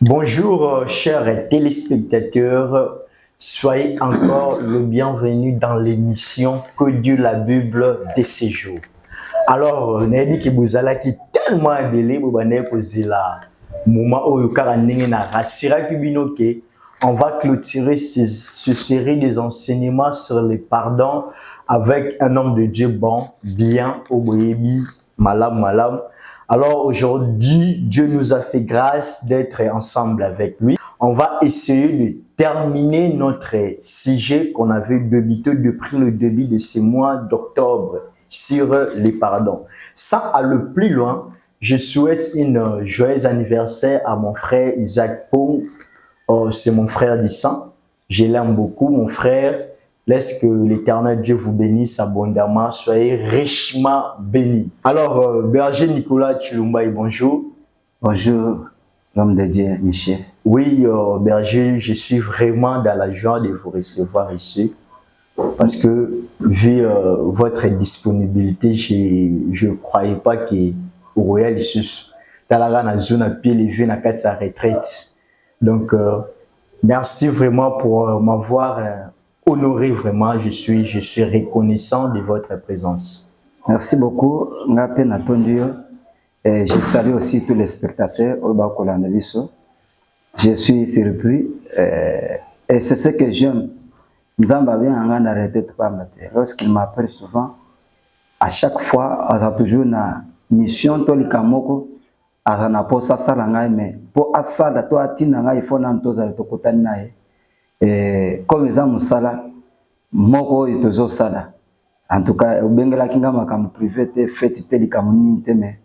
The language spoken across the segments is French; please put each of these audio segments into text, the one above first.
Bonjour, chers téléspectateurs. Soyez encore le bienvenu dans l'émission Que Dieu la Bible de ces jours. Alors, Nabi Kibuzala qui tellement ébélé, Boubane Kozila, moment où Karanengena Rasira Kubinoke, on va clôturer ce série des enseignements sur le pardon avec un homme de Dieu bon, bien, Oboyebi, Malam. Alors aujourd'hui, Dieu nous a fait grâce d'être ensemble avec lui. On va essayer de terminer notre sujet qu'on avait débuté depuis le début de ce mois d'octobre sur les pardons. Sans aller plus loin, je souhaite une joyeux anniversaire à mon frère Isaac Pau. C'est mon frère du sang. Je l'aime beaucoup, mon frère. Laisse que l'Éternel Dieu vous bénisse abondamment. Soyez richement bénis. Alors, berger Nicolas Chilumbaï, bonjour. Bonjour, l'homme de Dieu, Michel. Oui, berger, je suis vraiment dans la joie de vous recevoir ici. Parce que, vu votre disponibilité, je ne croyais pas que au Royal Issus, dans la zone à pied levé, dans la retraite. Donc, merci vraiment pour m'avoir honoré vraiment. Je suis reconnaissant de votre présence. Merci beaucoup. Et je salue aussi tous les spectateurs au Bakolaneliso. Je suis surpris et c'est ce que j'aime. Lorsqu'il m'appelle souvent, à chaque fois, il y a toujours une mission. Azana po sasa langai me po asada to atina ngai fona ntoza to kutani nae comme za musala moko itozo sala en tout cas obengela kinga makambo privé te fete te likamuni te me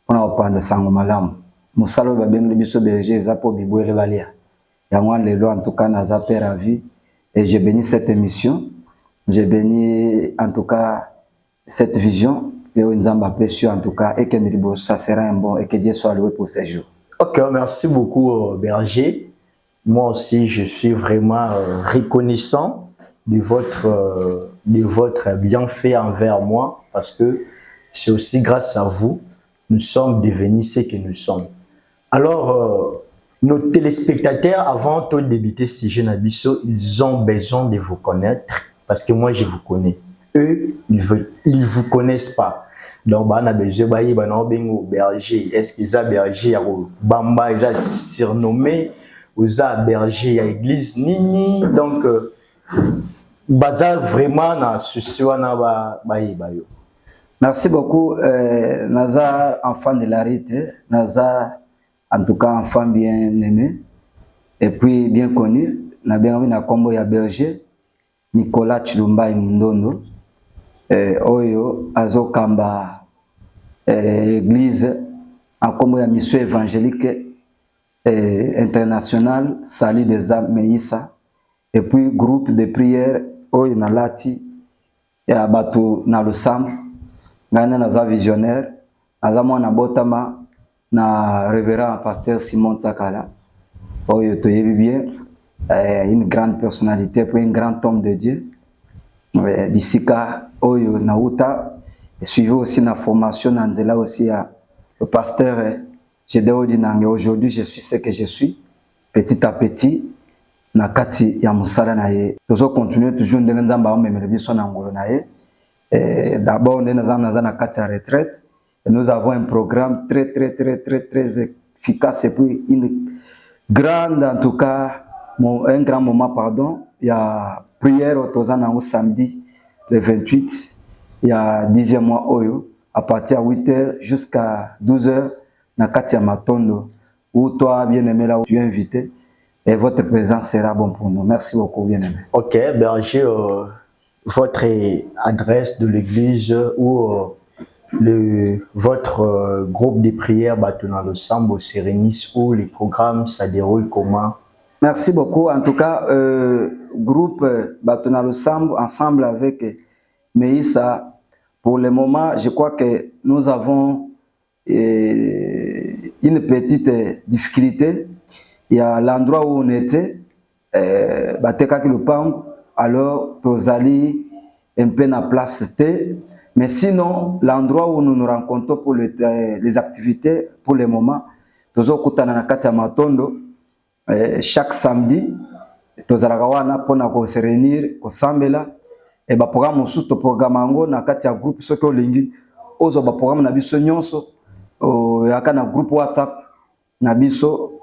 pona opanda sango malamu musala ba bengeli biso berger za po bibwele balia yango lelo en tout cas naza père à vie et je bénis cette émission, je bénis en tout cas cette vision. En tout cas, et que ça sera un bon et que Dieu soit loué pour ces jours. Ok, merci beaucoup, berger. Moi aussi, je suis vraiment reconnaissant de votre bienfait envers moi parce que c'est aussi grâce à vous nous sommes devenus ce que nous sommes. Alors, nos téléspectateurs, avant de débuter ce sujet Nabiso, ils ont besoin de vous connaître parce que moi, je vous connais. Eux, ils vous connaissent pas. Donc, on a besoin de berger. Est-ce qu'ils ont berger à Bamba, ils ont surnommé, ils ont berger à l'église Nini. Donc, bazar vraiment na souci na bayo. Merci beaucoup. Naza enfant de la rite, Naza en tout cas enfant bien aimé et puis bien connu. Na bien na combo ya berger Nicolas Chilumbaï Mundondo. Oyo azokamba église en combo ya mission évangélique internationale Salut des âmes Meissa et puis groupe de prière oyo nalati ya bato na losam ngana naza visionnaire naza mwana botama na révérend pasteur Simon Tsakala oyo toyebi bien une grande personnalité pour un grand homme de Dieu. Bisika oyo nauta suivi aussi na formation nanzela aussi à le pasteur Gédéon Dinange. Aujourd'hui je suis ce que je suis petit à petit na kati ya musala na ye tozo continuer toujours ndenge nzamba omemela biso na ngolo na ye d'abord on est na kati ya retraite et nous avons un programme très efficace et puis une grande en tout cas un grand moment pardon il y a prière au Tozana au samedi le 28, il y a 10e mois Oyo, à partir de 8h jusqu'à 12h, dans Katia Matondo, où toi, bien-aimé, là où tu es invité, et votre présence sera bon pour nous. Merci beaucoup, bien-aimé. Ok, berger, votre adresse de l'église ou votre groupe de prière Batona le Sambo Sérénis, où les programmes, ça déroule comment? Merci beaucoup. En tout cas, groupe Batona le Sambo, ensemble avec Meissa, pour le moment, je crois que nous avons une petite difficulté. Il y a l'endroit où on était, Bateka Kilopam, alors Tozali, un peu na place T. Mais sinon, l'endroit où nous nous rencontrons pour les activités, pour le moment, Tozo Kutana na Katia Matondo, chaque samedi tozalaka wana mpona se réunir kosambela et ba programme mosusu to programme yango na kati ya groupe soki olingi ozwa ba programme na biso nyonso yaka na groupe WhatsApp na biso.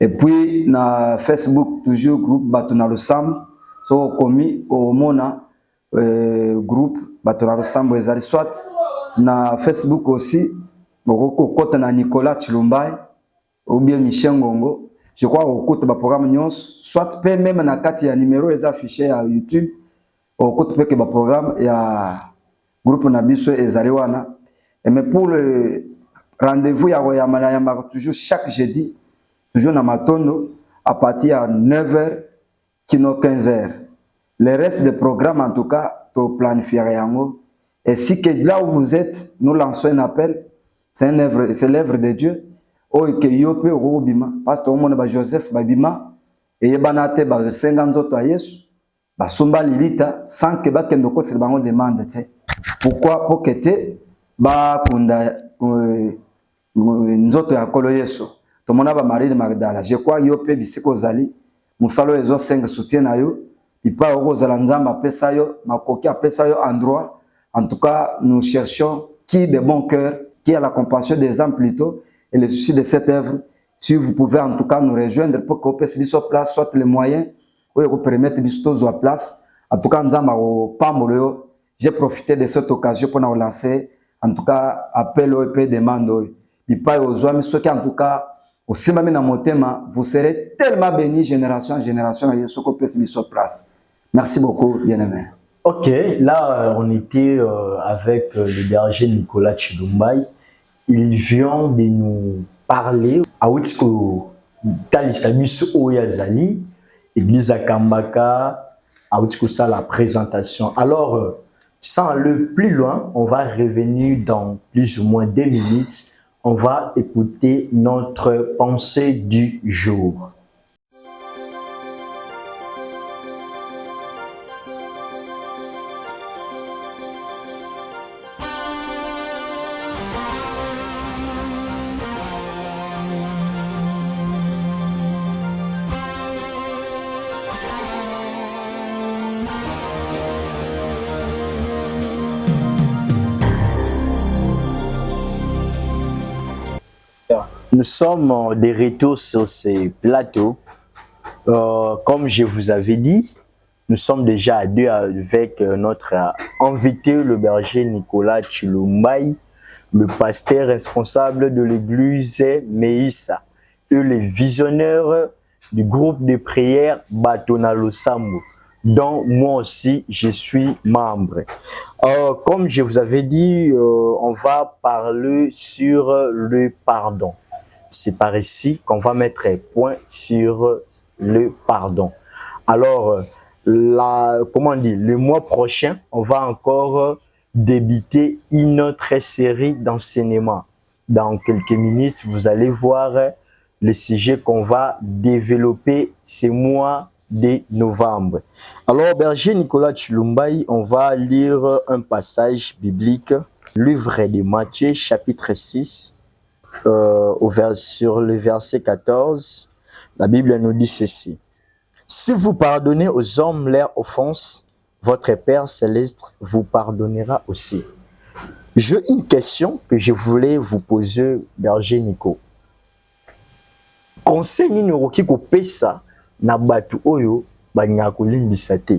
Et puis na Facebook toujours groupe bato na losambo so komi omona groupe bato na losambo ezali soit na Facebook aussi boko kota na Nicolas Chilumbai ou bien Michel Ngongo. Je crois au côté ba programme nyonso soit peut même na kati ya numéro les affichés à YouTube au côté peut que ba programme ya groupe na biso ezali wana. Mais pour le rendez-vous ya toujours chaque jeudi toujours na matondo à partir de 9h kino 15h. Le reste des programmes en tout cas to planifier yango. Et si que là où vous êtes nous lançons un appel, c'est l'œuvre de Dieu. Oh que yope robima pasteur mona ba Joseph babima et yebanate ba 50 autres à Yesu ba somba lilita sans que ba kendo ko se bango demande te pourquoi pour que te ba kunda nzoto ya kolo Yesu to mona ba Marie de Magdala je crois yope bisiko zali musalo ezo 5 soutien na yo ipa oko zala nzamba pesa yo makoki apesa yo endroit. En tout cas nous cherchons qui de bon cœur qui a la compassion des âmes plutôt et le souci de cette œuvre. Si vous pouvez en tout cas nous rejoindre pour que vous puissiez sur place, soit les moyens, ou vous permettre de sur place. En tout cas, j'ai profité de cette occasion pour nous lancer, en tout cas, appel au EP demande. Il pas aux hommes, ceux qui en tout cas, au Simami dans mon thème, vous serez tellement bénis génération en génération, et ce que vous puissiez sur place. Merci beaucoup, bien-aimé. Ok, là, on était avec le berger Nicolas Chilumbai. Il vient de nous parler à Outsko Talisamus Oyazali, Église à Kambaka, à Outsko ça la présentation. Alors, sans aller plus loin, on va revenir dans plus ou moins 2 minutes. On va écouter notre pensée du jour. Nous sommes de retour sur ces plateaux. Comme je vous avais dit, nous sommes déjà à 2 avec notre invité, le berger Nicolas Chilumbai, le pasteur responsable de l'église Meïssa et le visionnaire du groupe de prière Batona Losambo, dont moi aussi je suis membre. Comme je vous avais dit, on va parler sur le pardon. C'est par ici qu'on va mettre un point sur le pardon. Alors, le mois prochain, on va encore débuter une autre série d'enseignements. Dans quelques minutes, vous allez voir le sujet qu'on va développer ce mois de novembre. Alors, berger Nicolas Chilumbai, on va lire un passage biblique, livre de Matthieu, chapitre 6. Sur le verset 14, la Bible nous dit ceci. Si vous pardonnez aux hommes leurs offenses, votre Père céleste vous pardonnera aussi. J'ai une question que je voulais vous poser, berger Nico. Conseil numéro qui coupe ça na batu oyo banyako limbisa te.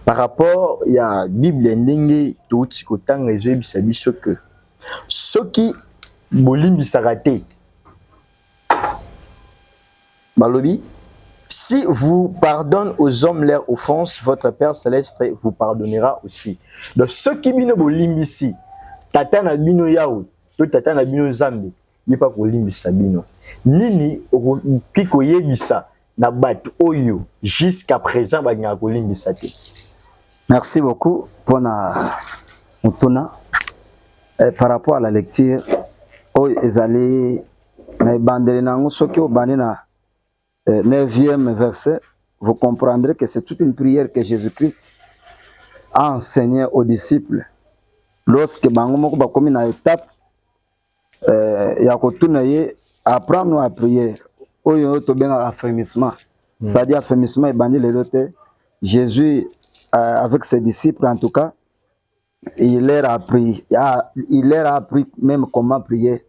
Par rapport à la Bible ndenge tout kotanga rezo bisa biso que ceux qui Bolimbi Sarate. Balobi, si vous pardonnez aux hommes leurs offenses, votre Père céleste vous pardonnera aussi. Donc ceux qui bino bolimbi si, tata na bino yao, to tata na bino zambi, y pas bolimbi sabino. Nini kiko yebisa na batu oyo jusqu'à présent ba nya bolimbi sate. Merci beaucoup pour na mutuna par rapport à la lecture. Oh, ezali na bandele nango soki obani na 9e verset, vous comprendrez que c'est toute une prière que Jésus-Christ a enseigné aux disciples lorsque bango moko bakomi na étape ya kotuna ye apprendre à prier. oyo to bien affermissement. C'est-à-dire affermissement et bandit les autres. Jésus avec ses disciples en tout cas, il leur a appris même comment prier.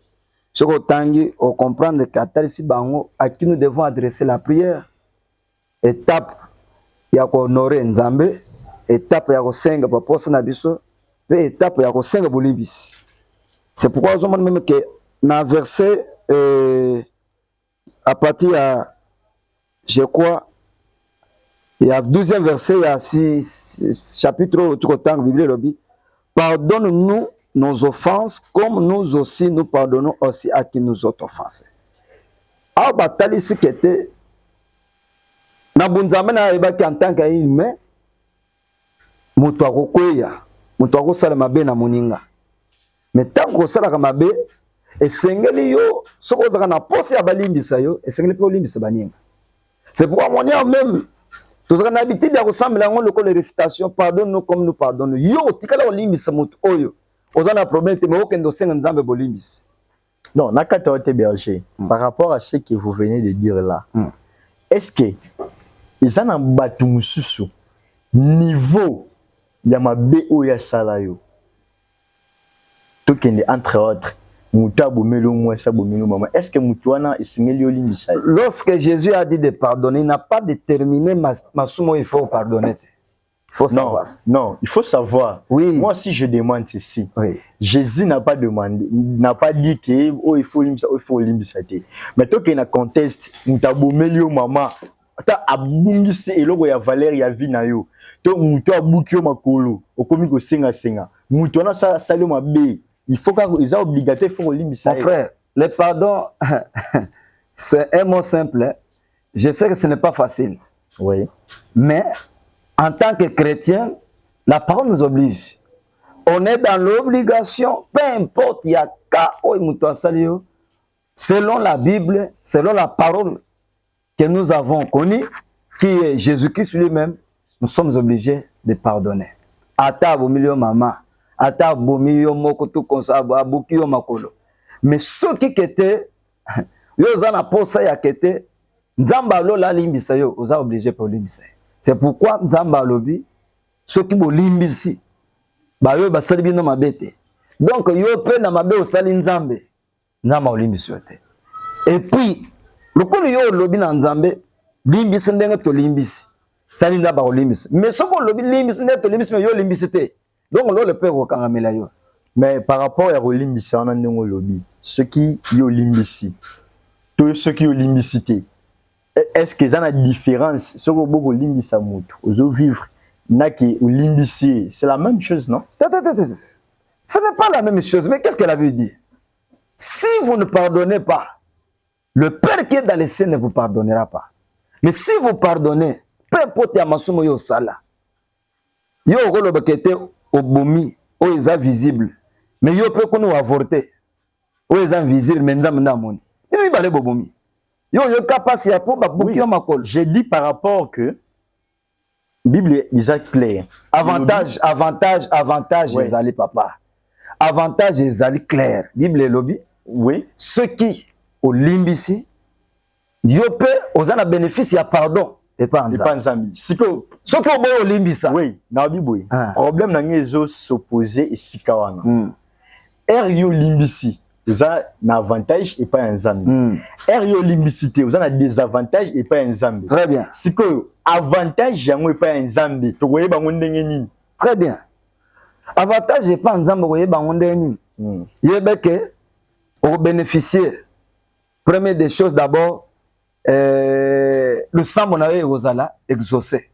Ce que on comprend qu'à qui nous devons adresser la prière. Étape ya ko honorer Nzambe, étape ya ko senga paposa na biso, et étape ya ko senga bolimbisi. C'est pourquoi on demande même que dans verset à partir à je crois il y a 12e verset, il y a 6 chapitres tout autant que Bible lobby. Pardonne-nous nos offenses comme nous aussi nous pardonnons aussi à qui nous ont offensés. Ah batali si kete na bunzame na ebaki en tant qu'humain mutu akokweya mutu akosala mabe na moninga mais tant kosala ka mabe esengeli yo soko ozaka na posi ya balimbisa yo esengeli pe olimbisa baninga. C'est pourquoi mon nya même tous on a l'habitude de ressembler à le récitation pardonne-nous comme nous pardonnons. Yo tikala olimbisa mutu oyo ozana problème te mais aucun dossier nzambe bolimbisa. Non, nakata ote berger par rapport à ce que vous venez de dire là. Est-ce que ils en batu mususu niveau ya mabe oya sala yo tokende entre autres muta bomelo moi sa bomelo mama est-ce que mutuana isingeli olimbisa? Lorsque Jésus a dit de pardonner, il n'a pas déterminé masumo il faut pardonner. Il faut savoir. Non, il faut savoir. Oui. Moi si je demande ici, oui. Jésus n'a pas demandé, n'a pas dit que oh il faut olimbisa te. Mais toi qui na conteste muta bomelo mama ta abungisi eloko ya valeur ya vie na yo to muto abuki yo makolo okomi ko senga muto na sa salo mabe il faut qu'ils ont obligatoire faut limbisa. Mon frère, le pardon c'est un mot simple. Je sais que ce n'est pas facile. Oui. Mais en tant que chrétien, la parole nous oblige. On est dans l'obligation, peu importe il y a cas où muto asalio selon la Bible, selon la parole que nous avons connu, qui est Jésus-Christ lui-même, nous sommes obligés de pardonner. Ata bomilio mama, ata bomilio mokoto konsabo abukio makolo. Mais ceux qui étaient, yozana posa ya kete, nzamba lo la limbisa yo, oza obligé pour limbisa. C'est pourquoi nzamba lobi, ceux qui bo limbisi, ba yo ba sali bino mabete. Donc yo pe na mabe osali nzambe, nzamba olimbisi yote. Et puis le coup yo lobi na nzambe limbisi ndenge to limbisi sali nda ba limbisi mais soko lobi limbisi ndenge to limbisi mais yo limbisi te donc lo le peut kokangamela yo. Mais par rapport à limbisi on a ndenge lobi ceux qui yo limbisi tous ceux qui yo limbisi te est-ce que ça a différence soko boko limbisa mutu ozo vivre na ki limbisi c'est la même chose non? Ce n'est pas la même chose mais qu'est-ce qu'elle a veut dire? Si vous ne pardonnez pas, le Père qui est dans les cieux ne vous pardonnera pas. Mais si vous pardonnez, peu importe ya masumo yo sala. Yo rolo bakete obomi, o eza visible. Mais yo peut qu'on avorter. O eza invisible mais nzam ndamoni. Yo bale bobomi. Yo capacité ya po babuki makolo. J'ai dit par rapport que Bible est clair. Avantage ouais. ezali papa. Avantage ezali clair. Bible lobby. Oui. Ceux qui au limbisi Dieu peut aux a bénéfice ya pardon et pas nzambi. Siko soko boyo limbisa. Oui, na biboy. Problème na ngezo s'opposer et sikawana. Yo limbisi, vous a un avantage et pas un nzambi. Yo limbisité, vous a un désavantage et pas un nzambi. Très bien. Siko avantage yango et pas un nzambi. To koyeba bango ndenge nini. Très bien. Avantage et pas un nzambi koyeba bango ndenge nini. Yebeke au bénéficier. Première des choses d'abord, le sang mon avait osala exaucé.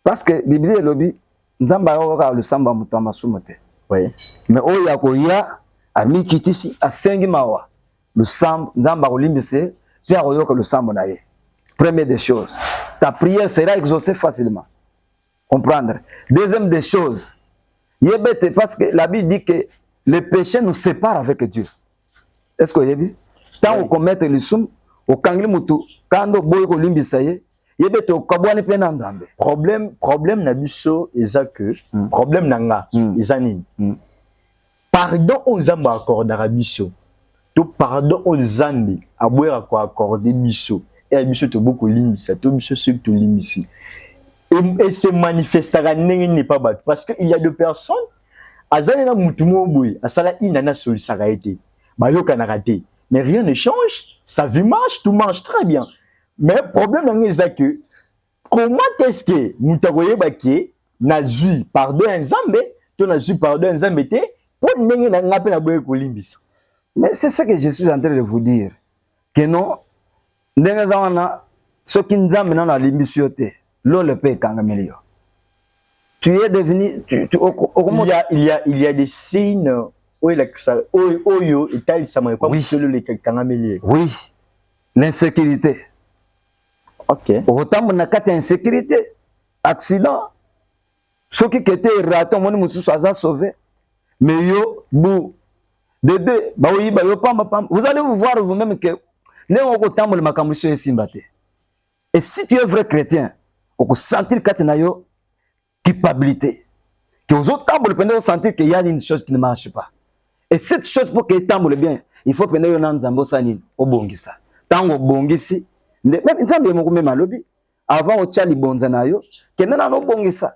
Parce que Bible est lobby, nzamba oka le sang ba mutama sumote. Oui. Mais oya koya ami kitisi a sengi mawa. Le sang nzamba olimbise, puis oyoka le sang mon aye. Première des choses, ta prière sera exaucée facilement. Comprendre. Deuxième des choses, yebete parce que la Bible dit que le péché nous sépare avec Dieu. Est-ce que yebi? Tant on commettre le soum, au kangli mutu, kando boy ko limbisa ye, yebete o kabwane pe na nzambe. Problème na biso eza que problème nanga eza nini? Pardon on nzamba accordera biso. to pardon aux zambi aboyera ko accorder biso et biso to beaucoup limbisa to biso ce to limbisi et se manifestera n'est pas battu parce que il y a deux personnes azali na mutu mo boy asala inana solisaka été bayoka na raté mais rien ne change sa vie marche tout marche très bien mais problème là que comment est-ce que mutakoye baki nazui pardon nzambe to nazui pardon nzambe te pour ndenge na ngape na boye ko limbisa. Mais c'est ça que je suis en train de vous dire. Que non, ce qui nous a mené dans l'immissioté, l'on le paye quand même. Tu es devenu. Il y a des signes. Oui, l'insécurité. Ok. Autant on a quatre insécurité, accident. Ceux qui étaient ratés, on a sauvé. Mais yo, bou. Vous allez vous voir vous-même que et si tu es vrai chrétien, on peut sentir que tu as une culpabilité. Que aux autres temps, vous sentir qu'il y a une chose qui ne marche pas. Et cette chose pour qu'elle tombe bien, il faut prendre un zambo sanin au bongisa. Tant au bongisi, même nzambe moko malobi avant au chali bonzanayo, que nana no bongisa.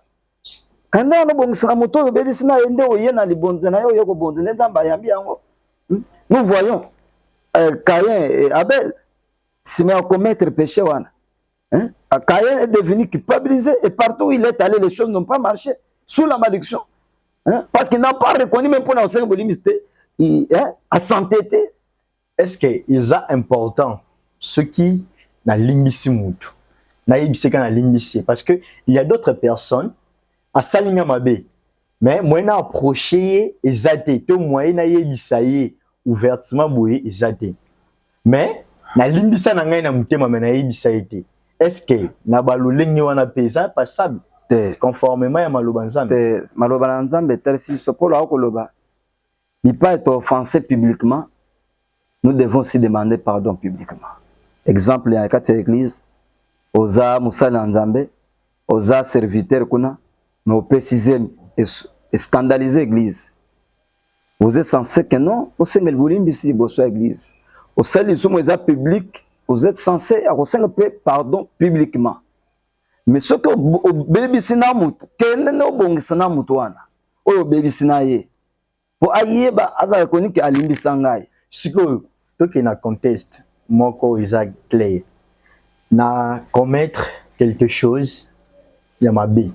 Quand on a bon ça moto bébé sina ende o yena li bonzanayo yoko bonzane nzamba yambi yango. Nous voyons Caïn et Abel se met à commettre péché. Hein? Caïn est devenu culpabilisé et partout où il est allé, les choses n'ont pas marché sous la malédiction. Hein? Parce qu'il n'a pas reconnu même pour l'enseignement bolimiste, à s'entêter. Est-ce que c'est important ce qui n'a l'imbissime parce que il y a d'autres personnes à Salinga Mabé, mais moi n'a approché et zaté, tout moi n'a yébisaye ouvertement boué et zaté. Mais na limbisa na ngai na mutema na yébisaye té. Est-ce que na balolenge wana pesa passable conformément à maloba nzambe? Maloba nzambe tel si sopolo akoloba. Ni pas être offensé publiquement, nous devons aussi demander pardon publiquement. Exemple, il y a quatre églises, oza musala nzambe, oza serviteur kuna, mais au préciser et scandaliser l'église. Vous êtes censé que non, vous êtes censé que l'église. Au sein du public, vous êtes censé pardon publiquement. Mais ce que vous bébé sinamutu, quel est le bon sinamutuana? Oh bébé sinaye. Pour aïe ba aza koni ke alimbi sangai. Ce que toi qui na conteste, moko isa clair. Na commettre quelque chose, ya mabe.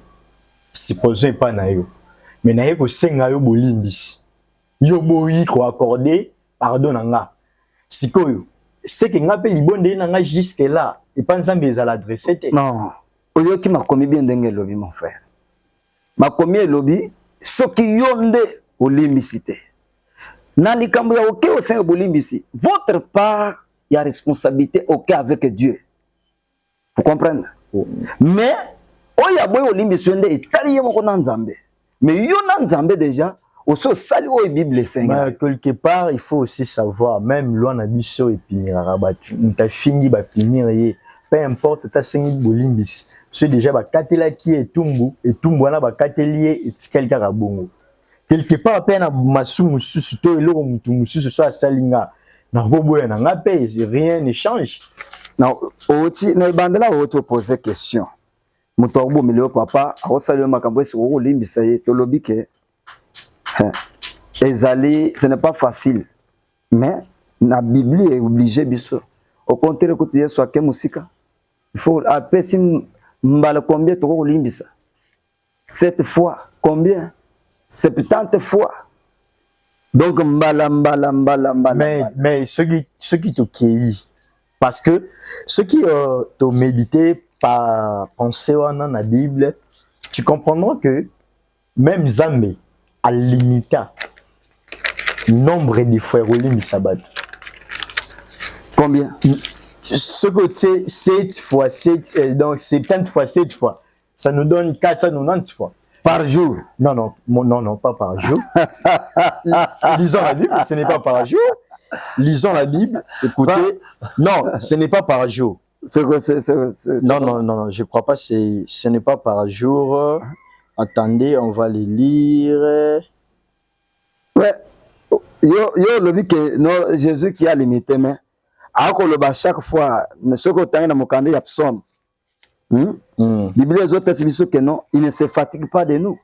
Supposons pas na yo. Mais na yo senga yo bolimbisi. Yo boyi ko accorder pardon nanga. Sikoyo. C'est que ngape libonde nanga jusque là. Et pas nzambe za l'adresser. Non. Oyo ki makomi bien ndenge lobi mon frère. Makomi lobi soki yonde olimbisité. Na likambo ya oké au senga bolimbisi. Votre part, il y a responsabilité oké avec Dieu. Vous comprenez? Mais oya boy olimbisi yonde etali yemo ko nzambe. Mais yo na nzambe déjà aussi sali o Bible senga. Quelque part, il faut aussi savoir même loi na biso et pinira rabatu. N'ta fini ba pinir peu importe ta sengi bolimbisi. C'est déjà ba katela qui est tumbu et tumbu na ba katelier et quelqu'un rabongo. Quelque part à peine masumu susu to eloko mutu mususu so asalinga na boboya na ngape rien ne change. Non, oti na bandela oti poser question. Mutu obo milio papa akosalio makambo esi ko limbisa ye to lobi ke ezali ce n'est pas facile. Mais la Bible est obligée biso. Au contraire que tu es soit que musika. Il faut appeler si mbala combien to ko limbisa. 7 fois combien? 70 fois. Donc, mais ce qui te cueillit, parce que ce qui te médité par penser dans la Bible, tu comprendras que même Zambé a limité nombre de fois au limite sabbat. Combien? Ce côté 7 fois 7, donc 70 fois 7 fois, ça nous donne 490 fois. Par jour? Non, pas par jour. Lisons la Bible, ce n'est pas par jour. Lisons la Bible, écoutez. Non, ce n'est pas par jour. Non, je crois pas, ce n'est pas par jour. Attendez, on va les lire. Ouais, yo lobi que non Jésus qui a limité mais à chaque fois ce que tu as dans mon calendrier y a psaume. Bible les autres c'est que non, il ne se fatigue pas de nous.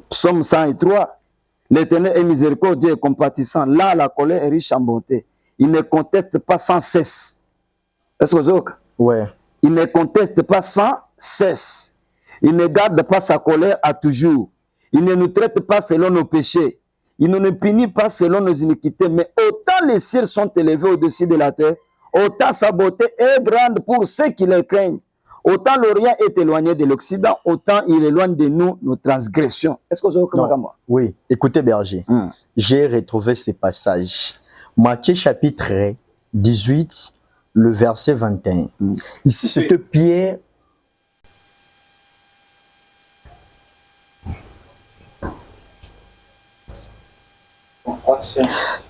Psaume 103. L'Éternel est miséricordieux et compatissant. Là, la colère est riche en bonté. Il ne conteste pas sans cesse. Est-ce que vous avez? Ouais. Il ne conteste pas sans cesse. Il ne garde pas sa colère à toujours. Il ne nous traite pas selon nos péchés. Il ne nous punit pas selon nos iniquités. Mais autant les cieux sont élevés au-dessus de la terre, autant sa beauté est grande pour ceux qui le craignent. Autant l'Orient est éloigné de l'Occident, autant il éloigne de nous nos transgressions. Est-ce que vous avez comme moi? Oui, écoutez Berger, j'ai retrouvé ces passages. Matthieu chapitre 18, le verset 21. Ici, c'est que Pierre...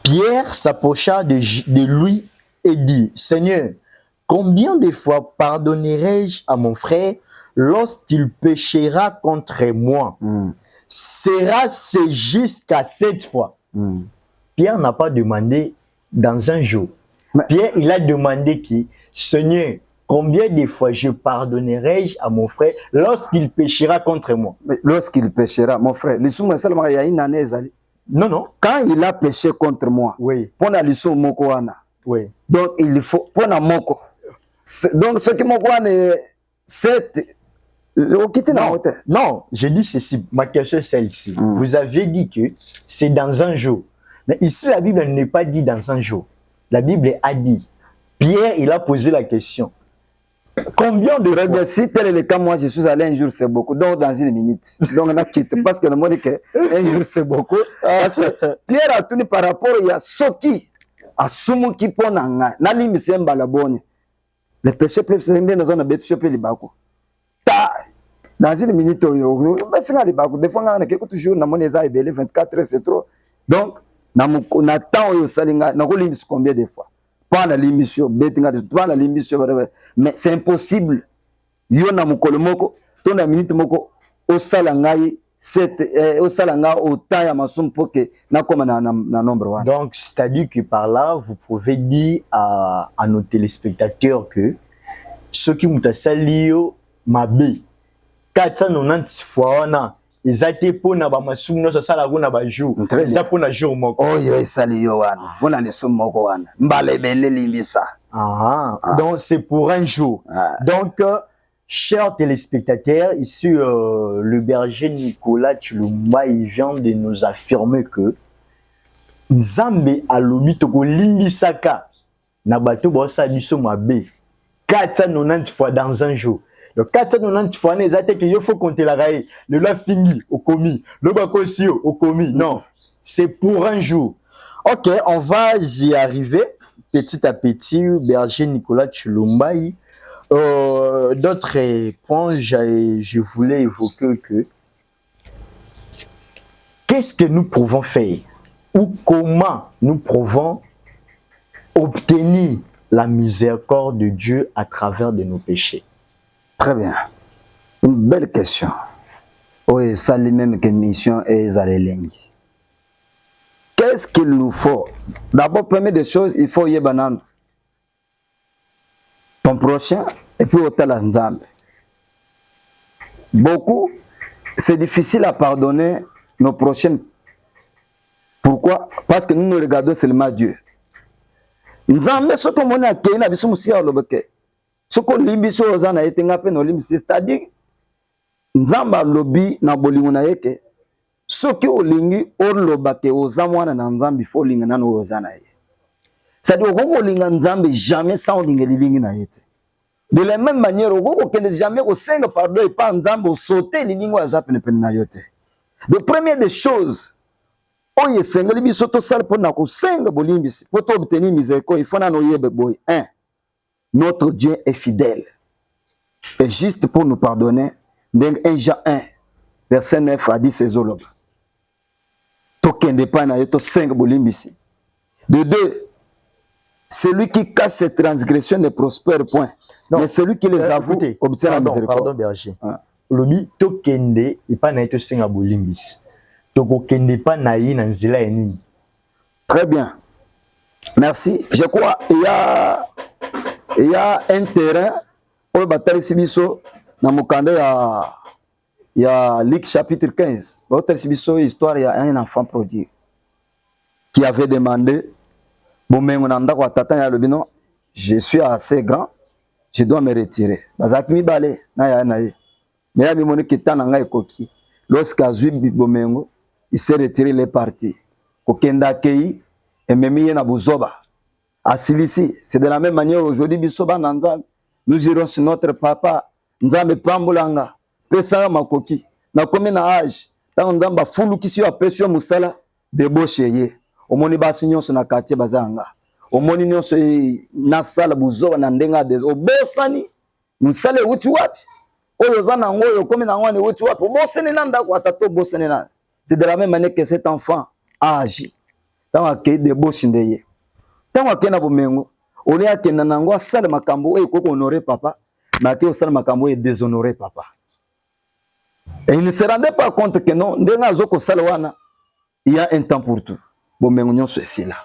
Pierre s'approcha de lui et dit, Seigneur, combien de fois pardonnerai-je à mon frère lorsqu'il péchera contre moi? Sera-ce jusqu'à 7 fois? Pierre n'a pas demandé dans un jour. Pierre, il a demandé qui? Seigneur, combien de fois je pardonnerai-je à mon frère lorsqu'il péchera contre moi? Lorsqu'il péchera, mon frère, il y a une année. Non, non. Quand il a péché contre moi, oui. Pour la leçon moko wana. Oui. Donc il faut pour la moko. Donc ce qui moko wana c'est non, j'ai dit ceci, ma question est celle-ci. Vous avez dit que c'est dans un jour. Mais ici la Bible n'est pas dit dans un jour. La Bible a dit. Pierre, il a posé la question. Combien de fois? Si tel est le cas, moi je suis allé un jour, c'est beaucoup. Donc dans une minute. Donc on a quitté. Parce que le monde dit que un jour c'est beaucoup. Parce que Pierre a tenu par rapport à Soki. À Sumu qui pon en Nali Misemba la bonne. Les péchés peuvent se rendre dans une bête choper les bako. Dans une minute, des fois on a quelque toujours na moneza ebele 24 heures c'est trop. Donc on attend au salinga na ko limis combien de fois? Pas la l'émission, pas la l'émission, mais c'est impossible. Yo na mukolo moko, to na minute moko au salangai au salanga au temps ya masum pour que na comme na nombre one. Donc c'est-à-dire que par là vous pouvez dire à nos téléspectateurs que ceux qui mutasalio mabe 490 fois na ezate pona ba masum no sala kuna ba jour ezate pona jour moko. Oh yo esali yo wana pona le sum moko wana mbale bele limbisa. Donc c'est pour un jour. Donc chers téléspectateurs, ici le berger Nicolas Tshilumba, il vient de nous affirmer que Nzambe alobi toko limbisaka na bato bosa biso mabe 490 fois dans un jour. Donc 490 fois, il faut compter la raille. Le la fini au commis, le bakosio au commis. Non, c'est pour un jour. Ok, on va y arriver petit à petit. Berger Nicolas Tshilumba. D'autres points, je voulais évoquer que qu'est-ce que nous pouvons faire ou comment nous pouvons obtenir la miséricorde de Dieu à travers de nos péchés. Très bien. Une belle question. Oui, ça les mêmes que mission et Zarelengi. Qu'est-ce qu'il nous faut? D'abord, première des choses, il faut y banane. Ton prochain, et puis au Nzambe. Beaucoup, c'est difficile à pardonner nos prochains. Pourquoi? Parce que nous nous regardons seulement Dieu. Nzambe, ce qu'on a fait, na biso musia lobeke. Ce qu'on limbiso ozana etenga pe no limbisi, c'est-à-dire Nzamba lobi na bolingo na yeke. Ce qui olingi olobake ozamwana na Nzambe fo linga na no ozana ye. C'est-à-dire qu'on linga Nzambe jamais sans linga lilingi na yete. De la même manière, on ne jamais au sein pardon et pas Nzambe sauter les lignes à peine na yote. De première des choses, oye senga libi soto sal pour na ko senga bolimbisi pour obtenir miséricorde, il faut na no yebe boy. 1. Notre Dieu est fidèle. Et juste pour nous pardonner, dans 1 Jean 1, verset 9 à 10 ces olob. Tokende pa na yoto senga bolimbisi. De 2, celui qui casse ses transgressions ne prospère point. Non, mais celui qui les avoue obtient la miséricorde. Pardon, berger. Lobi to kende et pas na to senga bolimbis. To ko kende pa na yi na nzela enini. Très bien. Merci. Je crois il y a un terrain au Batari Sibiso dans Mukande il y a Luc chapitre 15. Batari Sibiso histoire il y a un enfant prodigue qui avait demandé je suis assez grand, je dois me retirer. Bazak mi balé na ya na ye. Mais il moni kitana ngai koki. Lorsqu'Azui Bomengo, il s'est retiré, il est parti. Kokenda Kei et Memi na Buzoba. À Silisi, c'est de la même manière aujourd'hui Bisoba Nanzam. Nous irons sur notre papa Nzambe Pambulanga. Pesara Makoki. Na combien d'âge? Dans Nzamba Fulu qui sur Pesio Musala débauché. Omoni basinyo sur na quartier bazanga. Omoni nyonso na sala Buzoba na ndenga des obosani. Musale wuti wapi? C'est de la même manière que cet enfant a agi. Tant qu'il de beaux chindeye. Tant qu'il na bomengo, on est à Kenanango, sale makambo et qu'on honorer papa, mais qui au sale makambo et déshonorer papa. Et il ne se rendait pas compte que non, dans zoko salwana, il y a un temps pour tout. Bomengo nyon ceci là.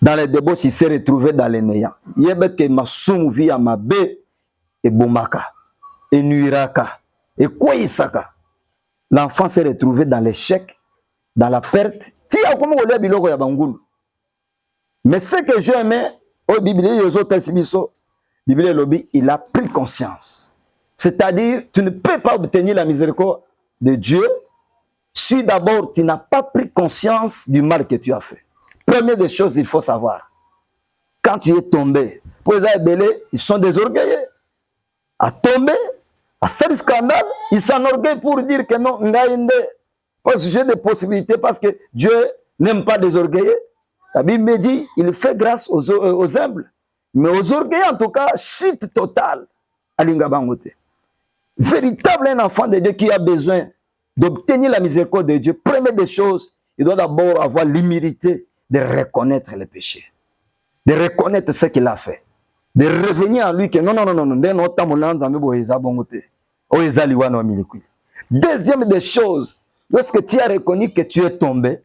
Dans les débauches, il s'est retrouvé dans les néants. Il y a que ma souvi à ma bé et bomaka. Et nuiraka. Et quoi isaka. L'enfant s'est retrouvé dans l'échec, dans la perte. Mais ce que j'ai aimé, au Bible, il a pris conscience. C'est-à-dire, tu ne peux pas obtenir la miséricorde de Dieu si d'abord tu n'as pas pris conscience du mal que tu as fait. Première des choses, il faut savoir. Quand tu es tombé, pour les Abélés, ils sont désorgueillés. À tomber, à ce scandale, ils s'enorgueillent pour dire que non, parce que j'ai des possibilités, parce que Dieu n'aime pas les orgueilleux. La Bible me dit, il fait grâce aux humbles. Mais aux orgueilleux, en tout cas, shit total. Alingabangote. Véritable un enfant de Dieu qui a besoin d'obtenir la miséricorde de Dieu. Première des choses, il doit d'abord avoir l'humilité de reconnaître les péchés. De reconnaître ce qu'il a fait. De revenir à lui que non. Deuxième des choses, lorsque tu as reconnu que tu es tombé,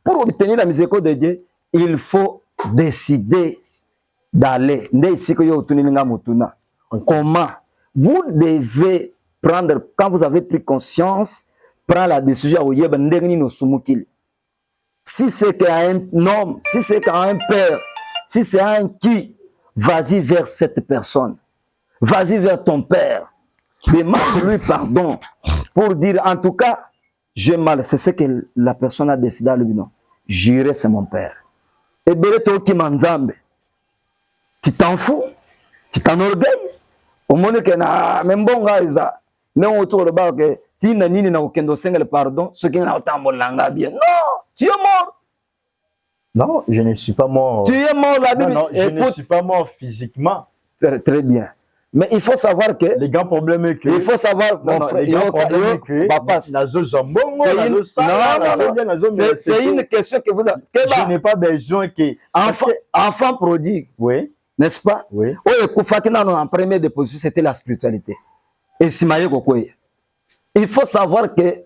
pour obtenir la miséricorde de Dieu, il faut décider d'aller. Comment? Vous devez prendre, quand vous avez pris conscience, prendre la décision. Si c'est qu'un homme, si c'est qu'un père, si c'est un qui, vas-y vers cette personne. Vas-y vers ton père. Demande-lui pardon pour dire, en tout cas, j'ai mal. C'est ce que la personne a décidé à lui. Non, j'irai, c'est mon père. Et Bereto qui m'enzambe. Tu t'en fous? Tu t'enorgueilles? Au moment que na même bon gars, non autour de bas que tu n'as ni na aucun dossier le pardon, ce qui n'a autant bon langa bien. Non, tu es mort. Non, je ne suis pas mort. Tu es mort, la Bible. Non, je ne suis pas mort physiquement. Très bien. Mais il faut savoir que... Les grands problèmes est que... Il faut savoir... les grands problèmes est que... C'est une question que vous avez... Je n'ai pas besoin que... Enfant prodigue. Oui. N'est-ce pas? Oui. En première déposition, c'était la spiritualité. Et il faut savoir que...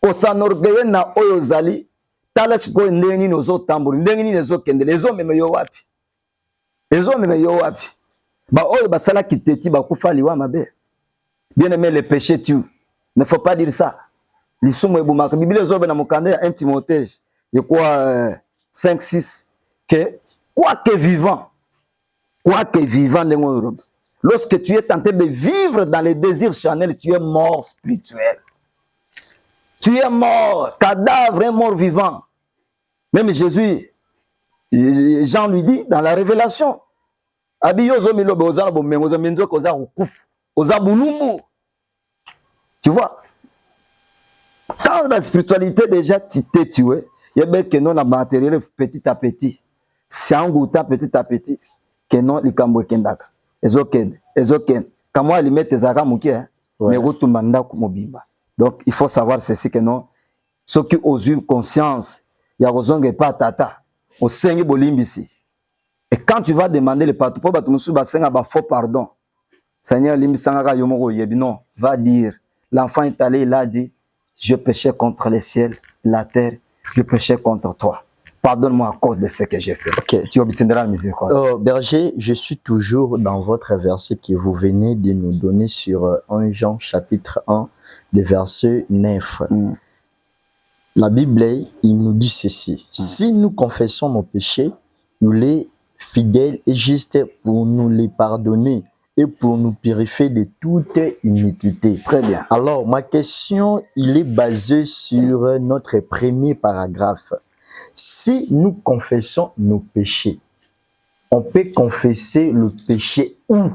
Au s'enorgueillir na oyozali, tala siko ndenge nozo tamburi, ndenge nezo kende, les hommes me yo wapi. Les hommes me yo wapi. Ba oyo basala kiteti ba kufa liwa mabe. Bien aimé, le péché tue. Ne faut pas dire ça. Lisumu ebumaka. Bible zobe na mukande 1 Timothée, je crois 5-6 que quoique vivant ndengo, lorsque tu es tenté de vivre dans les désirs charnels, tu es mort spirituel. Tu es mort, cadavre, un mort vivant. Même Jésus, Jean lui dit dans la Révélation, tu vois, dans la spiritualité déjà, tu t'es tué. Il y a bien que non, la matériel petit à petit. C'est un goûtant petit à petit. Que non, les cambo kendaka. Ezoken. Comment ils mettent tes armes, mais retour mandat comme bimba. Donc, il faut savoir ceci que non, ceux qui ont eu conscience, il y a raison que pas tata, au Seigneur Bolimbisi. Et quand tu vas demander le pardon, pour que faux pardon, Seigneur Limbisanga Yomoro Yebino va dire, l'enfant est allé, il a dit, je péchais contre le ciel, la terre, je péchais contre toi. pardonne-moi à cause de ce que j'ai fait. Ok. Tu obtiendras la miséricorde. Berger, je suis toujours dans votre verset que vous venez de nous donner sur 1 Jean chapitre 1, le verset 9. La Bible, il nous dit ceci. Si nous confessons nos péchés, nous les fidèles et justes pour nous les pardonner et pour nous purifier de toute iniquité. Très bien. Alors, ma question, il est basée sur notre premier paragraphe. Si nous confessons nos péchés, on peut confesser le péché où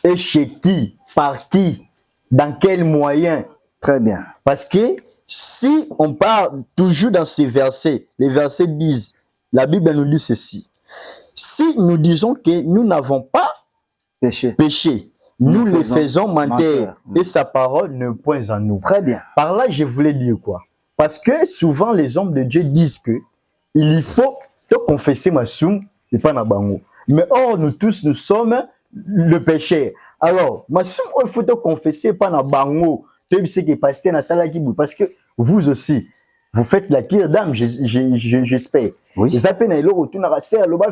et chez qui, par qui, dans quel moyen? Très bien. Parce que si on part toujours dans ces versets, les versets disent, la Bible nous dit ceci. Si nous disons que nous n'avons pas péché, nous les faisons mentir et sa parole ne point en nous. Très bien. Par là, je voulais dire quoi? Parce que souvent, les hommes de Dieu disent que il faut te confesser ma soum et pas na bango. Mais or, nous tous, nous sommes le péché. Alors, ma soum, il faut te confesser pas na bango. Parce que vous aussi, vous faites la cure d'âme, j'espère. Oui.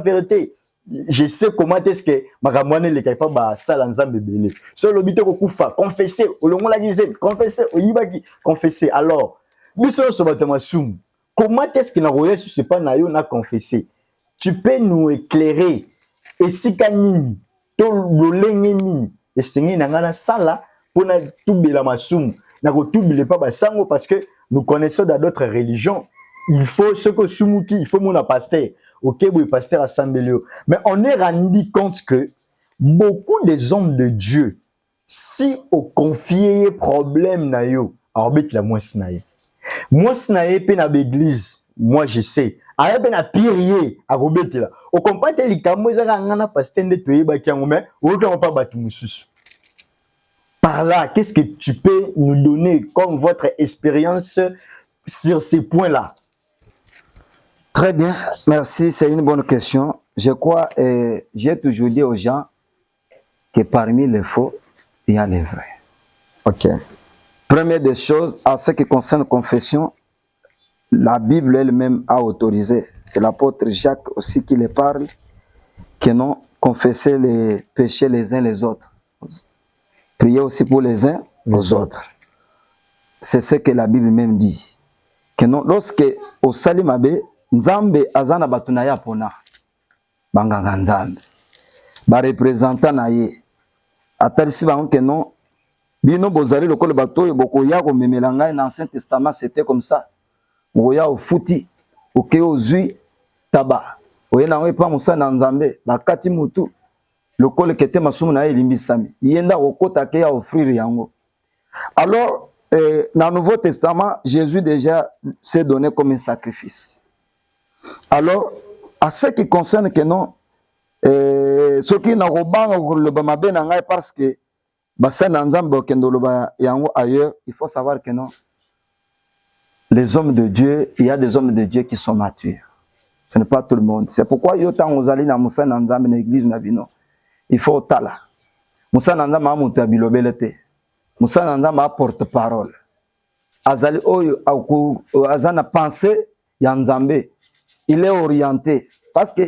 Vérité. Je sais comment est-ce que makamwane le kaipa ba sala nzambe belé. Solo bité ko kufa, confesser, olongo la dizaine, confesser, oyibaki, confesser. Alors, biso so batama soum. Comment est-ce que na roya sur ce pas na yo na confesser? Tu peux nous éclairer et si kanini, to lolenge nini, et sengi na ngana sala pour na tubela masum, na ko tubele pas ba sango parce que nous connaissons dans d'autres religions. Il faut ce que Sumuki, il faut mon pasteur. Ok, oui, pasteur à Sambelio. Mais on est rendu compte que beaucoup des hommes de Dieu, si on confie problème na yo, alors bet la moins snaye. Moi snaye pe na l'église, moi je sais. Aya pe na pirier à robet là. On comprend que les camos za ngana pasteur de toye ba kiango mais on peut pas battre mususu. Par là, qu'est-ce que tu peux nous donner comme votre expérience sur ces points-là? Très bien, merci, c'est une bonne question. Je crois, j'ai toujours dit aux gens que parmi les faux, il y a les vrais. Ok. Première des choses, à ce qui concerne la confession, la Bible elle-même a autorisé, c'est l'apôtre Jacques aussi qui les parle, que non, confesser les péchés les uns les autres. Prier aussi pour les uns aux autres. C'est ce que la Bible même dit. Que non, lorsque au Salimabe, Nzambe azana batunaya pona banganga Nzambe ba représentant na ye atalisi bango que non bino bozali lokolo bato bokoya ko memelanga dans l'Ancien Testament c'était comme ça boya au futi oke ozui taba oyena ngo pa musana Nzambe bakati mutu lokolo kete masumu na ye limbisami yenda okota ke ya offrir yango. Alors dans le Nouveau Testament Jésus déjà s'est donné comme un sacrifice. Alors, à ce qui concerne que non, ce qui n'a pas le bamabe n'angai parce que basen nzambe kendo loba yango ailleurs, il faut savoir que non. Les hommes de Dieu, il y a des hommes de Dieu qui sont matures. Ce n'est pas tout le monde. C'est pourquoi yotan ozali na musa nzambe na église na bino. Il faut tala. Musa nzambe a mutu abilobelete. Musa nzambe a porte-parole. Azali oyo azana pensée ya nzambe. Il est orienté parce que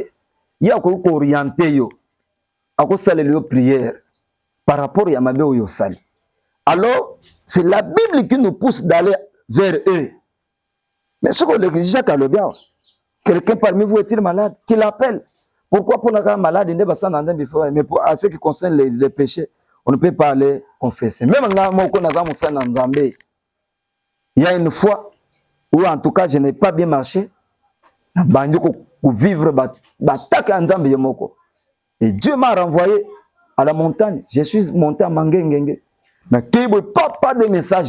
il y a quoi orienté yo à quoi ça les prières par rapport à mabe yo sali. Alors c'est la Bible qui nous pousse d'aller vers eux. Mais ce que le Jacques a le bien, quelqu'un parmi vous est-il malade, qu'il appelle. Pourquoi pour un malade il n'est pas sans before, mais pour à ce qui concerne les péchés, on ne peut pas aller confesser. Même là moi qu'on a musa na Nzambe. Il y a une fois où en tout cas je n'ai pas bien marché. Vivre et Dieu m'a renvoyé à la montagne. Je suis monté à Mangengenge. Mais pas de message.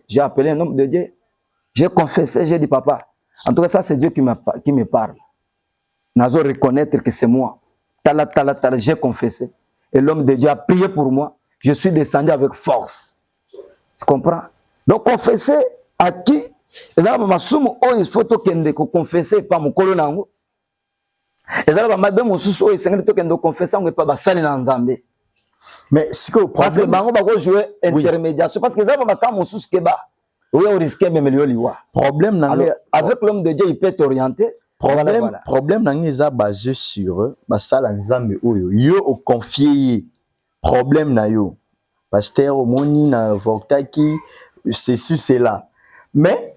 J'ai appelé un homme de Dieu. J'ai confessé, j'ai dit papa. En tout cas, ça c'est Dieu qui me parle. Nazo reconnaître que c'est moi. Tala, j'ai confessé. Et l'homme de Dieu a prié pour moi. Je suis descendu avec force. Tu comprends? Donc confesser à qui? Il faut que confesser pas mon colonel. Et là, madame, on se sent que confesser pas basali na Nzambe. Mais ce que parce que bango bako jouer intermédiation parce que ça va quand mon sous keba. Oui, on risque même le liwa. Problème avec l'homme de Dieu, il peut t'orienter. Problème n'a basé sur basala nzambe oyo yo o confier problème na yo pasteur omoni na vortaki ceci cela mais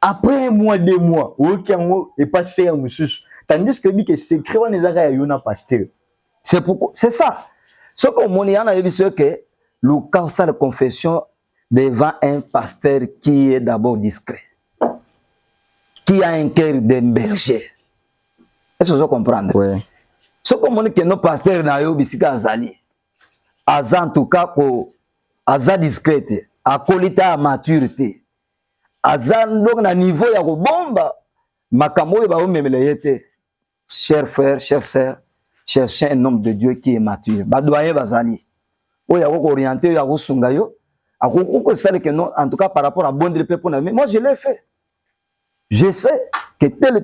après un mois 2 mois okango est passé un mususu tandis que dit que secret on ezaka ya yo na pasteur c'est pourquoi c'est ça ce qu'on moni yana yebiso que le cas ça de confession devant un pasteur qui est d'abord discret, qui a un cœur d'un berger. Est-ce que vous comprenez? Oui. Ce qu'on dit que nos pasteurs na yo bisika azali. Aza en tout cas ko aza discrète, a qualité à maturité. Aza donc na niveau ya ko bomba makamo ba o memele yete. Chers frères, chers sœurs, cherchez un homme de Dieu qui est mature. Ba doyen bazali. O ya ko orienter ya ko sunga yo. En tout cas, par rapport à bon pour mais moi je l'ai fait. Je sais que tel je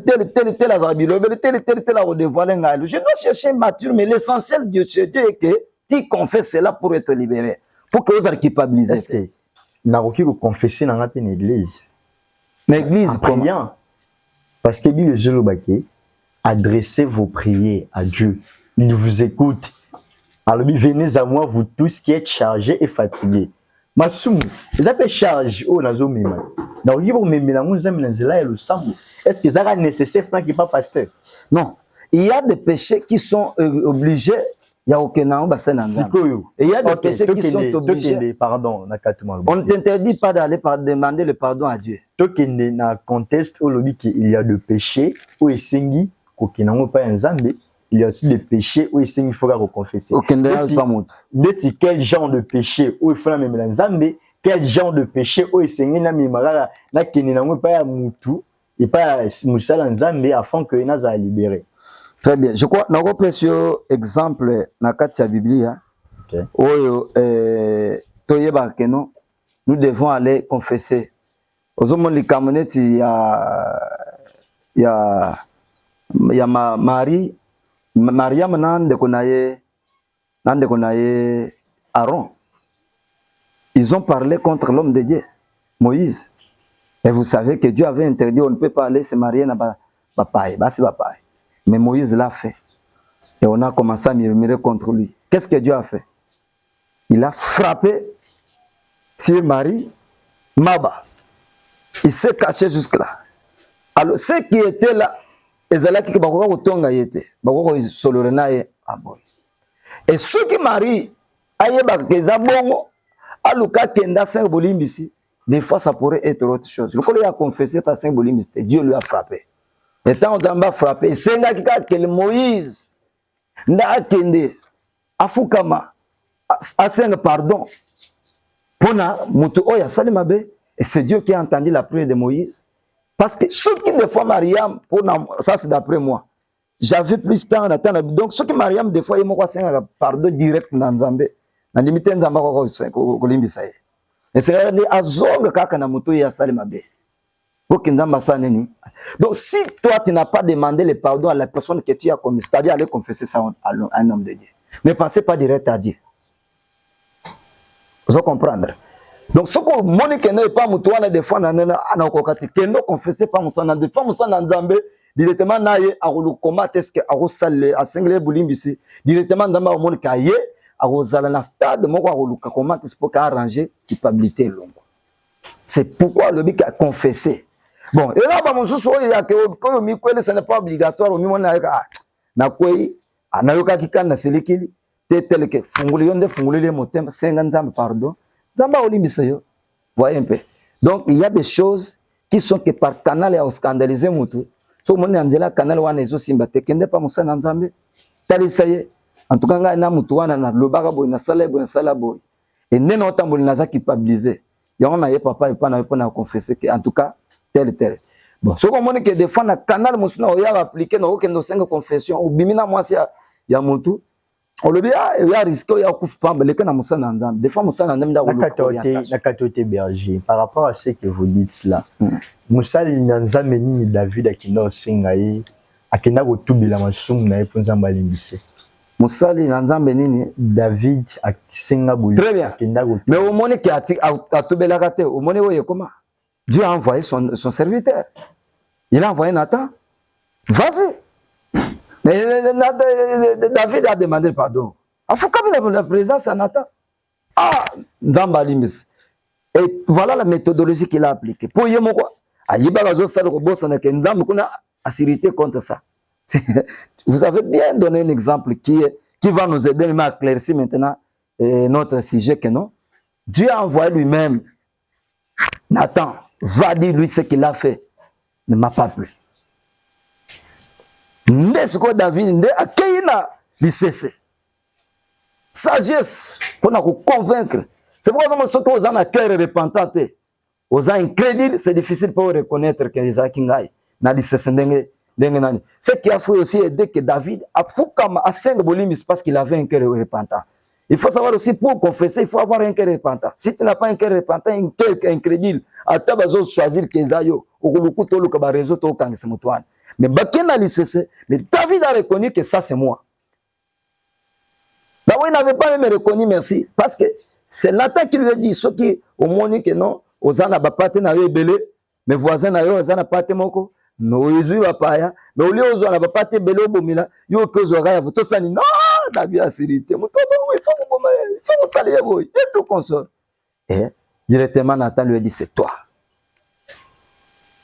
dois chercher mature, mais l'essentiel de Dieu est que tu confesses cela pour être libéré, pour que vous soyez culpabilisés. Est-ce que n'a aucun confesser dans une église? L'église priant. Parce que le jour baké, adressez vos prières à Dieu. Il vous écoute. Alors venez à moi vous tous qui êtes chargés et fatigués. Masumu, ils appellent charge au nazo mima. Donc il faut même la mouza minazela et le sambo. Est-ce que ça nécessaire franc qui pas pasteur? Non, il y a des péchés qui sont obligés. Il y a aucun nom bassin et il y a des péchés qui sont obligés. Pardon, on ne t'interdit pas d'aller demander le pardon à Dieu. Tokende na conteste au lobby qu'il y a de péchés où esengi kokinango pas nzambe. Il y a aussi des péchés où il faut confesser. Quel genre de péché où il faut même la nzambe, quel genre de péché où il s'engi na mimara na keninango pas ya mutu et pas musala nzambe afin que naza libéré. Très bien. Je crois na précieux exemple na katia Biblia. Oyo toyeba keno nous devons aller confesser. Ozomon likamoneti ya Marie Mariam nande konaye Aaron. Ils ont parlé contre l'homme de Dieu, Moïse. Et vous savez que Dieu avait interdit, on ne peut pas aller se marier na papaye, basi papaye. Mais Moïse l'a fait. Et on a commencé à murmurer contre lui. Qu'est-ce que Dieu a fait? Il a frappé sur Marie, Maba. Il s'est caché jusque-là. Alors ceux qui étaient là, et ceux qui marient, des fois ça pourrait être autre chose. Le collègue a confessé à Dieu lui a frappé. Et tant on a frappé, c'est que Moïse n'a kende afukama a pardon. Et c'est Dieu qui a entendu la prière de Moïse. Parce que ceux qui des fois Mariam, ça c'est d'après moi, j'avais plus de temps en attendant. Donc ceux qui Mariam des fois ils m'ont pardon direct dans Nzambe, na limite Nzamba ko limbisaye. Et c'est là azonga kaka na muto ya salimabe. Pour que Nzamba saneni. Donc si toi tu n'as pas demandé le pardon à la personne que tu as commis, c'est-à-dire aller confesser ça à un homme de Dieu. Ne pensez pas direct à Dieu. Vous comprendre? Donc ce que Monique n'est pas mutuana des fois na okokati kendo confesser pas musana des fois musana Nzambe directement naye a le combattre est-ce que a rosale a single bulimbisi directement Nzamba Monique aye a rosala na stade moko a le combattre c'est pour arranger culpabilité longue. C'est pourquoi le bic a confessé. Bon et là ba mususu o ya ke ko mi kwele ce n'est pas obligatoire o mi mona na kwei anayoka kikana selikili tel que funguli yonde funguli le motem senga Nzambe pardon. Voyez un peu. Donc, il y a des choses qui sont que par canal et scandalisé mutu. So mon angela canal wana ezo simba te kende pa musana Nzambe. Tali saye. En tout cas na mutu wana na lobaka boy na sala boy. Et nena otamboli naza culpabiliser. Ya on a papa et pas na confesser que en tout cas tel. Bon, so comme on que des fois na canal musuna o ya appliquer na okendo 5 confession ou bimina mwasi ya mutu. On le dit, il y a risque, il y a des fois, berger. Par rapport à ce que vous dites là, Moussa Nzambe David Akina Singaï, Akina Gotubila Masum na Epunzamba Limbise. Moussa Nzambe David Akinga Bouli. Très bien. Mais au moment qui a Tubela Gate, au moment où il est comment? Dieu a envoyé son serviteur. Il a envoyé Nathan. Vas-y. Mais David a demandé pardon. Il faut quand même la présence à Nathan. Ah, Nzambalimis. Et voilà la méthodologie qu'il a appliquée. Pour Yemoko, contre ça. Vous avez bien donné un exemple qui va nous aider à éclaircir maintenant notre sujet que non. Dieu a envoyé lui-même Nathan, va dire lui ce qu'il a fait. Ne m'a pas plu. N'est-ce que David n'est à qui il a dit sagesse pour nous convaincre. C'est pourquoi nous sommes aux gens cœur repentant, aux gens incrédules, c'est difficile pour reconnaître que les Akingai n'a dit ce qui a fait aussi aider que David a foucam à 5 bolimis parce qu'il avait un cœur repentant. Il faut savoir aussi pour confesser, il faut avoir un cœur repentant. Si tu n'as pas un cœur repentant, un cœur incrédule, à ta base choisir que Zayo, au coup tout le réseau au Kang Semutouane. Mais Bakena l'ICC, mais David a reconnu que ça c'est moi. David n'avait pas même reconnu merci parce que c'est Nathan qui lui a dit, ce qui au moins que non, aux ans n'avaient n'avaient belé, mes voisins n'avaient pas été moko. Mais au Jésus va pas ya, mais au lieu où on n'a pas été belé au bomila, yo que zora vous tous non, David a sérité, il faut saluer vous, et tout consort. Et directement Nathan lui a dit c'est toi.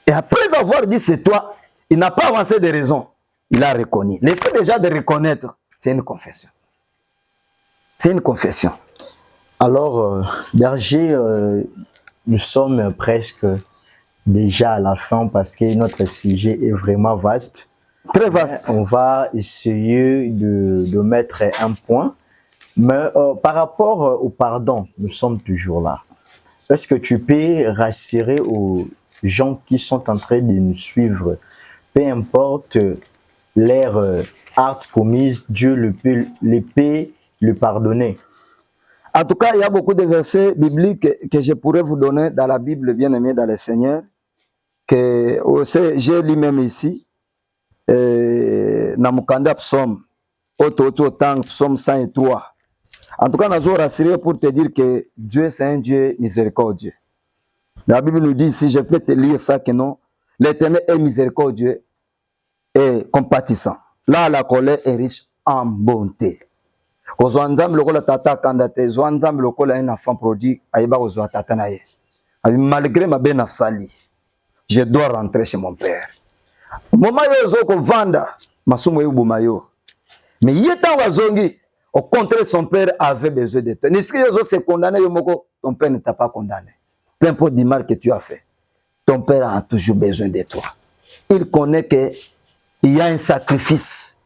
Et après avoir dit c'est toi, il n'a pas avancé de raison, il a reconnu. Le fait déjà de reconnaître, c'est une confession. C'est une confession. Alors, Berger, nous sommes presque déjà à la fin parce que notre sujet est vraiment vaste. Très vaste. On va essayer de mettre un point. Mais par rapport au pardon, nous sommes toujours là. Est-ce que tu peux rassurer aux gens qui sont en train de nous suivre, peu importe leur acte commis, Dieu peut le pardonner? En tout cas, il y a beaucoup de versets bibliques que je pourrais vous donner dans la Bible, bien aimée dans le Seigneur, que j'ai lu même ici, dans mon psaume, psaume 103. En tout cas, nous avons rassuré pour te dire que Dieu, c'est un Dieu miséricordieux. La Bible nous dit ici, je peux te lire ça, que non, l'Éternel est miséricordieux et compatissant. Là, la colère est riche en bonté. Un enfant produit, malgré ma belle sali, je dois rentrer chez mon père. Moment yo vanda masumo yubumayo. Mais yeta wazongi, au contraire son père avait besoin de toi. N'est-ce que yo se condamné yomoko, ton père ne t'a pas condamné. Peu importe du mal que tu as fait, ton père a toujours besoin de toi. Il connaît que il y a un sacrifice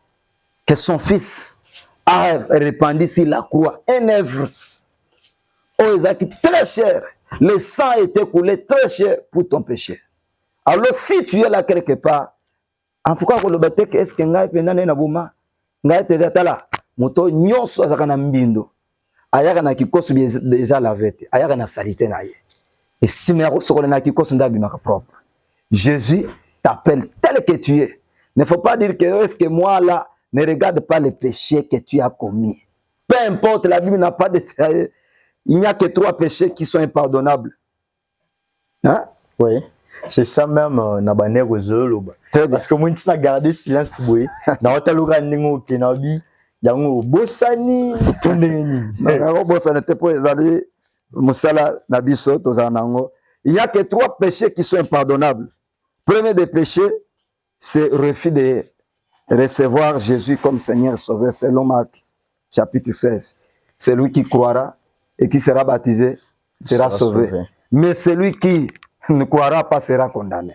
que son fils a répandu sur la croix, un œuvre très cher. Le sang a été coulé très cher pour ton péché. Alors si tu es là quelque part, en tout cas, est-ce que ngai penane na buma, ngai te datala, moto nyonso azaka na mbindo, ayaka na kikoso déjà la vete, ayaka na salité na ye. Et si mero sokole na kikoso ndabi maka propre. Jésus t'appelle tel que tu es. Ne faut pas dire que est-ce que moi là, ne regarde pas les péchés que tu as commis. Peu importe, la Bible n'a pas détaillé. Il n'y a que 3 péchés qui sont impardonnables. Hein? Oui. C'est ça même, Nabané Rosolo. Parce que moi, je n'ai gardé silence. Dans le loga ningo kenabi, yango bossani, toneni. Yango bossani te po ezali musala nabiso tozanango. Il n'y a que 3 péchés qui sont impardonnables. Premier des péchés, c'est le refus de recevoir Jésus comme Seigneur Sauveur, selon Marc, chapitre 16. Celui qui croira et qui sera baptisé sera sauvé. Mais celui qui ne croira pas sera condamné.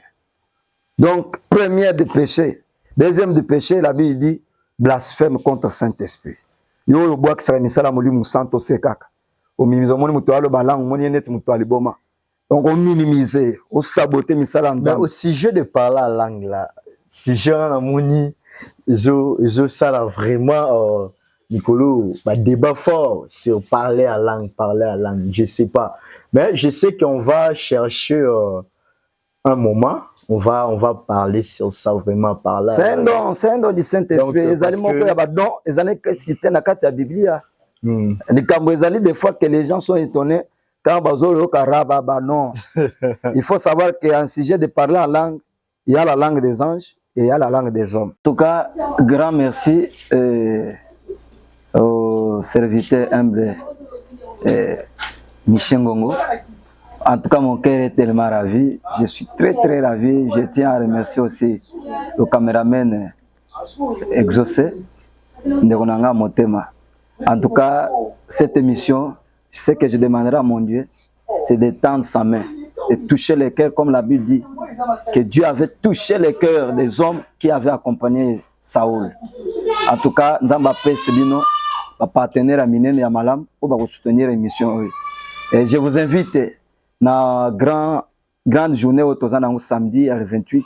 Donc, premier des péchés. Deuxième des péchés, la Bible dit blasphème contre le Saint-Esprit. Yo bois qui sera misala moli musanto sekaka. O mimizo moni mutualo balang moni net mutuali boma. Donc on minimise, on sabote misala nzambe. Mais au sujet de parler la langue là, si je n'en moni, ils ça là vraiment Nicolo, débat fort sur parler à langue, je sais pas. Mais je sais qu'on va chercher un moment, on va parler sur ça vraiment par là. C'est un don du Saint-Esprit. Les animaux qui ont don, les années qui étaient dans la Bible. Des fois que les gens sont étonnés quand bazolo karaba bah non. Il faut savoir qu'un sujet de parler en langue, il y a la langue des anges et il y a la langue des hommes. En tout cas, grand merci au serviteur humble Michel Ngongo. En tout cas, mon cœur est tellement ravi. Je suis très très ravi. Je tiens à remercier aussi le caméraman Exaucé Nderonanga Motema. En tout cas, cette émission, ce que je demanderai à mon Dieu, c'est de tendre sa main, de toucher les cœurs, comme la Bible dit, que Dieu avait touché les cœurs des hommes qui avaient accompagné Saoul. En tout cas, Nzamba Pe Sebino, ma partenaire à Minene Yamalam, pour soutenir l'émission. Et je vous invite à la grande journée au Tozana samedi le 28,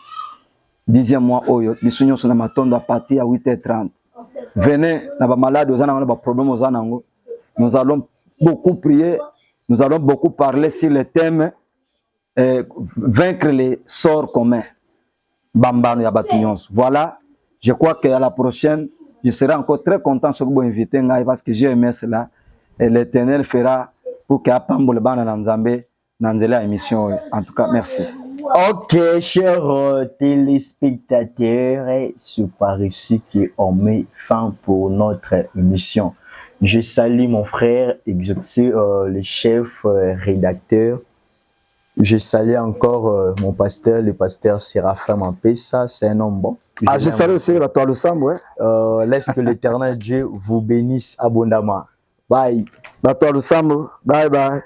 10e mois, nous sommes à partir à 8h30. Venez, nous allons beaucoup prier, nous allons beaucoup parler sur le thème vaincre les sorts communs. Voilà, je crois qu'à la prochaine, je serai encore très content de vous inviter parce que j'ai aimé cela. Et l'Éternel fera pour qu'il y ait une émission. En tout cas, merci. Ok, chers téléspectateurs, c'est par ici qu'on met fin pour notre émission. Je salue mon frère Exaucé, le chef rédacteur. Je salue encore mon pasteur, le pasteur Séraphin Mampessa, c'est un homme bon. Je salue aussi la toile Sam, ouais. Laisse que l'Éternel Dieu vous bénisse abondamment. Bye. La toile Sam, bye bye.